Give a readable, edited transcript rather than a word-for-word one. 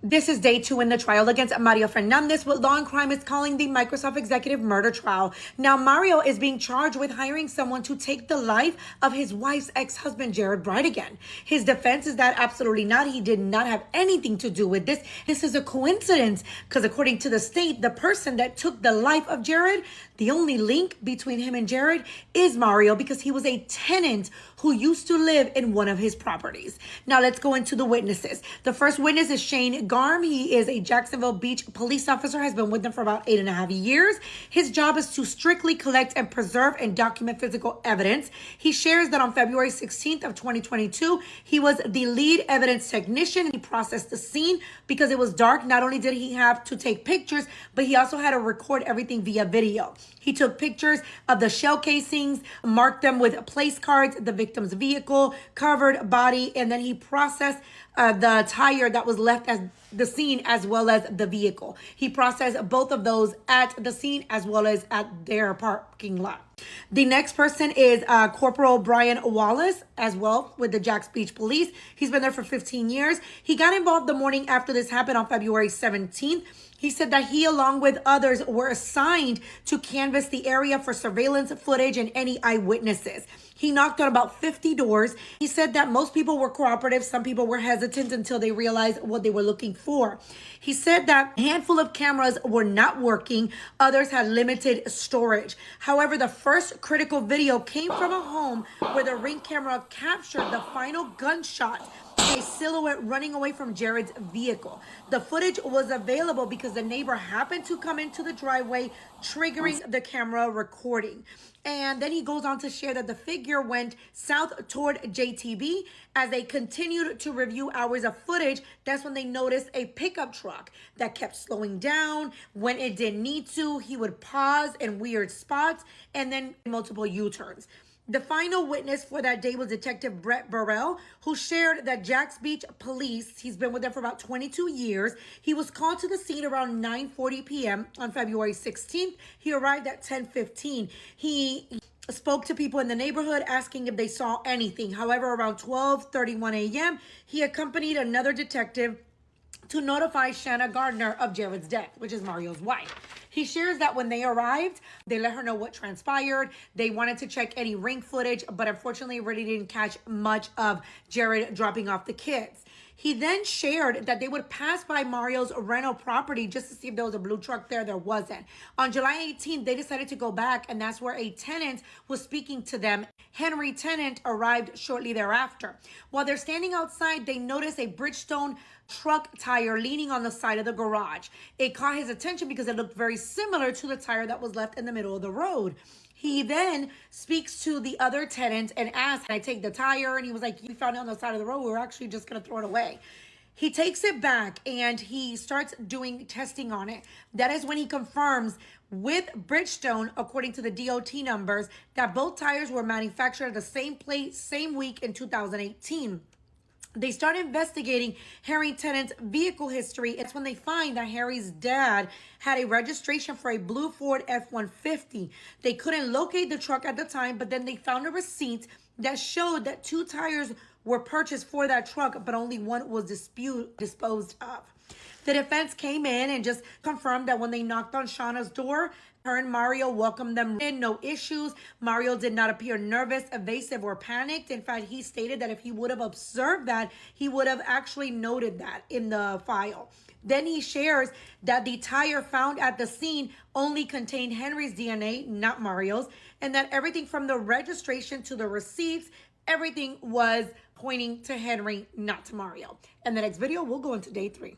This is day 2 in the trial against Mario Fernandez, what Law and Crime is calling the Microsoft executive murder trial. Now, Mario is being charged with hiring someone to take the life of his wife's ex-husband, Jared Bridegan. His defense is that absolutely not. He did not have anything to do with this. This is a coincidence because according to the state, the person that took the life of Jared, the only link between him and Jared is Mario because he was a tenant who used to live in one of his properties. Now, let's go into the witnesses. The first witness is Shane Garm. He is a Jacksonville Beach police officer, has been with them for about 8.5 years. His job is to strictly collect and preserve and document physical evidence. He shares that on February 16th of 2022, he was the lead evidence technician. He processed the scene because it was dark. Not only did he have to take pictures, but he also had to record everything via video. He took pictures of the shell casings, marked them with place cards, the victim's vehicle, covered body, and then he processed the tire that was left at the scene as well as the vehicle. He processed both of those at the scene as well as at their parking lot. The next person is Corporal Brian Wallace, as well, with the Jacks Beach Police. He's been there for 15 years. He got involved the morning after this happened on February 17th. He said that he, along with others, were assigned to canvass the area for surveillance footage and any eyewitnesses. He knocked on about 50 doors. He said that most people were cooperative. Some people were hesitant until they realized what they were looking for. He said that a handful of cameras were not working. Others had limited storage. However, the first critical video came from a home where the Ring camera captured the final gunshot, a silhouette running away from Jared's vehicle. The footage was available because the neighbor happened to come into the driveway, triggering the camera recording. And then he goes on to share that the figure went south toward JTB. As they continued to review hours of footage, that's when they noticed a pickup truck that kept slowing down. When it didn't need to, he would pause in weird spots and then multiple U-turns. The final witness for that day was Detective Brett Burrell, who shared that Jacks Beach Police, he's been with them for about 22 years. He was called to the scene around 9:40 p.m. on February 16th. He arrived at 10:15. He spoke to people in the neighborhood asking if they saw anything. However, around 12:31 a.m., he accompanied another detective to notify Shanna Gardner of Jared's death, which is Mario's wife. He shares that when they arrived, they let her know what transpired. They wanted to check any ring footage, but unfortunately really didn't catch much of Jared dropping off the kids. He then shared that they would pass by Mario's rental property just to see if there was a blue truck there. There wasn't. On July 18th, they decided to go back, and that's where a tenant was speaking to them. Henry Tenant arrived shortly thereafter. While they're standing outside, they notice a Bridgestone truck tire leaning on the side of the garage. It caught his attention because it looked very similar to the tire that was left in the middle of the road. He then speaks to the other tenant and asks, "Can I take the tire?" And he was like, "We found it on the side of the road. We were actually just going to throw it away." He takes it back and he starts doing testing on it. That is when he confirms with Bridgestone, according to the DOT numbers, that both tires were manufactured at the same place, same week in 2018. They start investigating Harry Tennant's vehicle history. It's when they find that Harry's dad had a registration for a blue Ford F-150. They couldn't locate the truck at the time, but then they found a receipt that showed that 2 tires were purchased for that truck, but only one was disposed of. The defense came in and just confirmed that when they knocked on Shauna's door, her and Mario welcomed them in, no issues. Mario did not appear nervous, evasive, or panicked. In fact, he stated that if he would have observed that, he would have actually noted that in the file. Then he shares that the tire found at the scene only contained Henry's DNA, not Mario's, and that everything from the registration to the receipts, everything was pointing to Henry, not to Mario. In the next video, we'll go into day 3.